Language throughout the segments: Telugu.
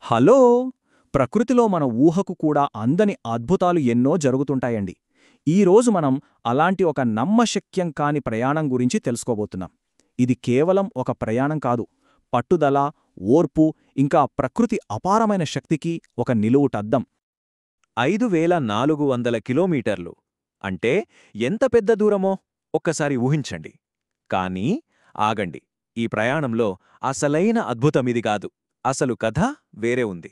హలో! ప్రకృతిలో మన ఊహకు కూడా అందని అద్భుతాలు ఎన్నో జరుగుతుంటాయండి. ఈరోజు మనం అలాంటి ఒక నమ్మశక్యం కాని ప్రయాణం గురించి తెలుసుకోబోతున్నాం. ఇది కేవలం ఒక ప్రయాణం కాదు. పట్టుదల, ఓర్పు, ఇంకా ప్రకృతి అపారమైన శక్తికి ఒక నిలువుటద్దం. 5400 కిలోమీటర్లు అంటే ఎంత పెద్ద దూరమో ఒక్కసారి ఊహించండి. కానీ ఆగండి, ఈ ప్రయాణంలో అసలైన అద్భుతమిది కాదు. అసలు కథ వేరే ఉంది.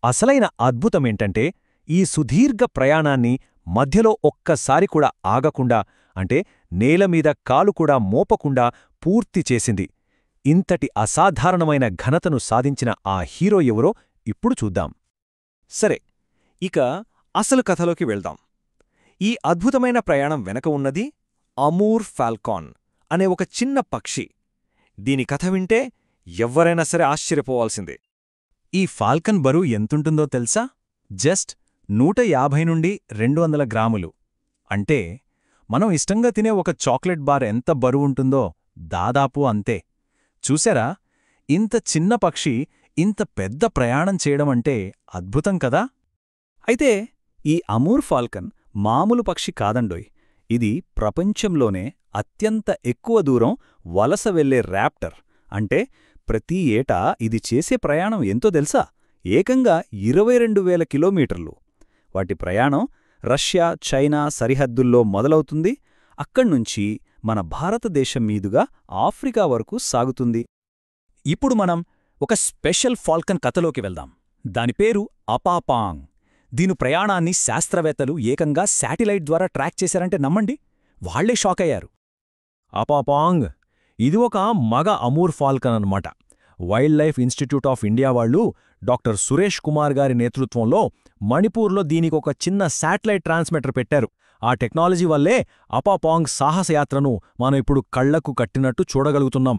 అసలైన అద్భుతమేంటంటే, ఈ సుదీర్ఘ ప్రయాణాన్ని మధ్యలో ఒక్కసారి కూడా ఆగకుండా, అంటే నేలమీద కాలు కూడా మోపకుండా పూర్తి చేసింది. ఇంతటి అసాధారణమైన ఘనతను సాధించిన ఆ హీరో ఎవరో ఇప్పుడు చూద్దాం. సరే, ఇక అసలు కథలోకి వెళ్దాం. ఈ అద్భుతమైన ప్రయాణం వెనక ఉన్నది అమూర్ ఫాల్కాన్ అనే ఒక చిన్న పక్షి. దీని కథ వింటే ఎవ్వరైనా సరే ఆశ్చర్యపోవాల్సిందే. ఈ ఫాల్కన్ బరువు ఎంతుంటుందో తెలుసా? జస్ట్ 150 నుండి 200 గ్రాములు. అంటే మనం ఇష్టంగా తినే ఒక చాక్లెట్ బార్ ఎంత బరువుంటుందో దాదాపు అంతే. చూశారా? ఇంత చిన్న పక్షి ఇంత పెద్ద ప్రయాణం చేయడమంటే అద్భుతం కదా? అయితే ఈ అమూర్ ఫాల్కన్ మామూలు పక్షి కాదండోయ్. ఇది ప్రపంచంలోనే అత్యంత ఎక్కువ దూరం వలస వెళ్లే ర్యాప్టర్. అంటే ప్రతి ఏటా ఇది చేసే ప్రయాణం ఎంతో తెలుసా? ఏకంగా 22,000 కిలోమీటర్లు. వాటి ప్రయాణం రష్యా, చైనా సరిహద్దుల్లో మొదలవుతుంది. అక్కడ్నుంచి మన భారతదేశం మీదుగా ఆఫ్రికా వరకు సాగుతుంది. ఇప్పుడు మనం ఒక స్పెషల్ ఫాల్కన్ కథలోకి వెళ్దాం. దాని పేరు అపాపాంగ్. దీని ప్రయాణాన్ని శాస్త్రవేత్తలు ఏకంగా శాటిలైట్ ద్వారా ట్రాక్ చేశారంటే నమ్మండి, వాళ్లే షాకయ్యారు. అపాపాంగ్ ఇది ఒక మగ అమూర్ ఫాల్కన్ అన్నమాట. Wild life institute of India వాళ్ళు డాక్టర్ సురేష్ కుమార్ గారి నేతృత్వంలో మణిపూర్లో దీనికొక చిన్న శాటిలైట్ ట్రాన్స్మిటర్ పెట్టారు. ఆ టెక్నాలజీ వల్లే అపాపాంగ్ సాహసయాత్రను మనం ఇప్పుడు కళ్లకు కట్టినట్టు చూడగలుగుతున్నాం.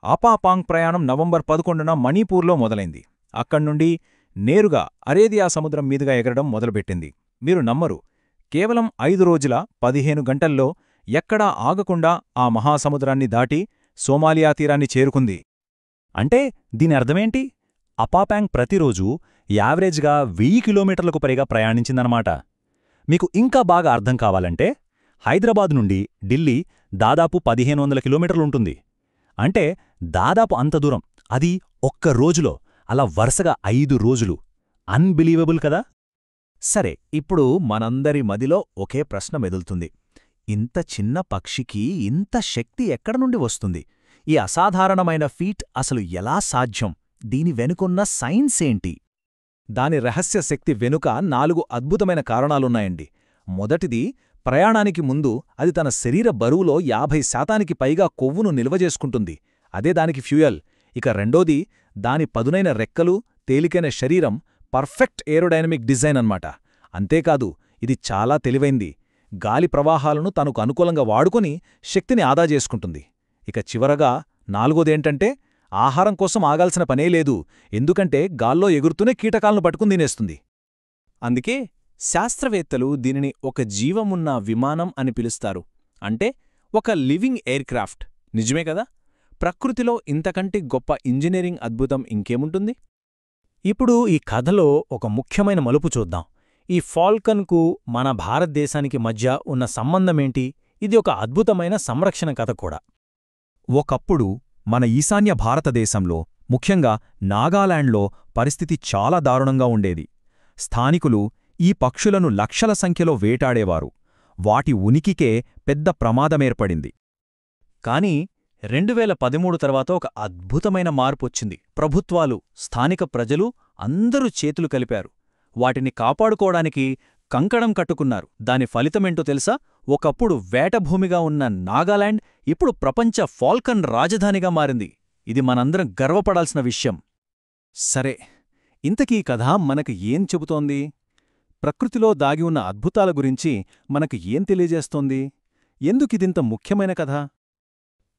అపాపాంగ్ ప్రయాణం నవంబర్ 11న మణిపూర్లో మొదలైంది. అక్కడ్నుండి నేరుగా అరేబియా సముద్రం మీదుగా ఎగరడం మొదలుపెట్టింది. మీరు నమ్మరు, కేవలం 5 రోజుల 15 గంటల్లో ఎక్కడా ఆగకుండా ఆ మహాసముద్రాన్ని దాటి సోమాలియా తీరాన్ని చేరుకుంది. అంటే దీని అర్థమేంటి? అపాపాంగ్ ప్రతిరోజూ యావరేజ్గా 1000 కిలోమీటర్లకు పైగా ప్రయాణించిందన్నమాట. మీకు ఇంకా బాగా అర్థం కావాలంటే హైదరాబాద్ నుండి ఢిల్లీ దాదాపు 1500 కిలోమీటర్లుంటుంది. అంటే దాదాపు అంత దూరం, అది ఒక్క రోజులో, అలా వరుసగా 5 రోజులు. అన్బిలీవబుల్ కదా? సరే, ఇప్పుడు మనందరి మదిలో ఒకే ప్రశ్న మెదులుతుంది. ఇంత చిన్న పక్షికి ఇంత శక్తి ఎక్కడ నుండి వస్తుంది? ఈ అసాధారణమైన ఫీట్ అసలు ఎలా సాధ్యం? దీని వెనుకున్న సైన్స్ ఏంటి? దాని రహస్య శక్తి వెనుక 4 అద్భుతమైన కారణాలున్నాయండి. మొదటిది, ప్రయాణానికి ముందు అది తన శరీర బరువులో 50% పైగా కొవ్వును నిల్వజేసుకుంటుంది. అదే దానికి ఫ్యూయల్. ఇక రెండోది, దాని పదునైన రెక్కలు, తేలికైన శరీరం, పర్ఫెక్ట్ ఏరోడైనమిక్ డిజైన్ అన్నమాట. అంతేకాదు, ఇది చాలా తెలివైంది. గాలి ప్రవాహాలను తనకు అనుకూలంగా వాడుకొని శక్తిని ఆదా చేసుకుంటుంది. ఇక చివరగా నాలుగోదేంటంటే, ఆహారం కోసం ఆగాల్సిన పనే లేదు. ఎందుకంటే గాల్లో ఎగురుతూనే కీటకాలను పట్టుకుని తినేస్తుంది. అందుకే శాస్త్రవేత్తలు దీనిని ఒక జీవమున్న విమానం అని పిలుస్తారు. అంటే ఒక లివింగ్ ఎయిర్క్రాఫ్ట్. నిజమే కదా? ప్రకృతిలో ఇంతకంటే గొప్ప ఇంజనీరింగ్ అద్భుతం ఇంకేముంటుంది? ఇప్పుడు ఈ కథలో ఒక ముఖ్యమైన మలుపు చూద్దాం. ఈ ఫాల్కన్కు మన భారతదేశానికి మధ్య ఉన్న సంబంధమేంటి? ఇది ఒక అద్భుతమైన సంరక్షణ కథ కూడా. ఒకప్పుడు మన ఈశాన్య భారతదేశంలో, ముఖ్యంగా నాగాలాండ్లో పరిస్థితి చాలా దారుణంగా ఉండేది. స్థానికులు ఈ పక్షులను లక్షల సంఖ్యలో వేటాడేవారు. వాటి ఉనికికే పెద్ద ప్రమాదమేర్పడింది. కానీ 2013 తర్వాత ఒక అద్భుతమైన మార్పొచ్చింది. ప్రభుత్వాలు, స్థానిక ప్రజలు అందరూ చేతులు కలిపారు. వాటిని కాపాడుకోవడానికి కంకణం కట్టుకున్నారు. దాని ఫలితమేంటో తెలుసా? ఒకప్పుడు వేటభూమిగా ఉన్న నాగాలాండ్ ఇప్పుడు ప్రపంచ ఫాల్కన్ రాజధానిగా మారింది. ఇది మనందరం గర్వపడాల్సిన విషయం. సరే, ఇంతకీ కథ మనకు ఏం చెబుతోంది? ప్రకృతిలో దాగి ఉన్న అద్భుతాల గురించి మనకు ఏం తెలియజేస్తోంది? ఎందుకిదింత ముఖ్యమైన కథ?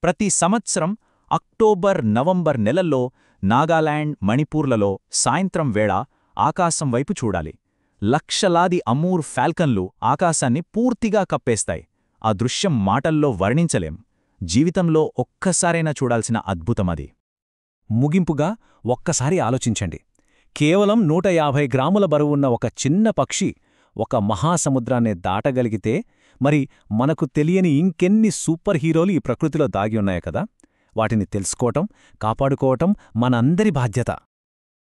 ప్రతి సంవత్సరం అక్టోబర్, నవంబర్ నెలల్లో నాగాలాండ్, మణిపూర్లలో సాయంత్రం వేళ ఆకాశం వైపు చూడాలి. లక్షలాది అమూర్ ఫాల్కన్లు ఆకాశాన్ని పూర్తిగా కప్పేస్తాయి. ఆ దృశ్యం మాటల్లో వర్ణించలేం. జీవితంలో ఒక్కసారైనా చూడాల్సిన అద్భుతమది. ముగింపుగా ఒక్కసారి ఆలోచించండి. కేవలం 150 గ్రాముల బరువున్న ఒక చిన్న పక్షి ఒక మహాసముద్రాన్ని దాటగలిగితే మరి మనకు తెలియని ఇంకెన్ని సూపర్ హీరోలు ఈ ప్రకృతిలో దాగి ఉన్నాయో కదా. వాటిని తెలుసుకోవటం, కాపాడుకోవటం మనందరి బాధ్యత.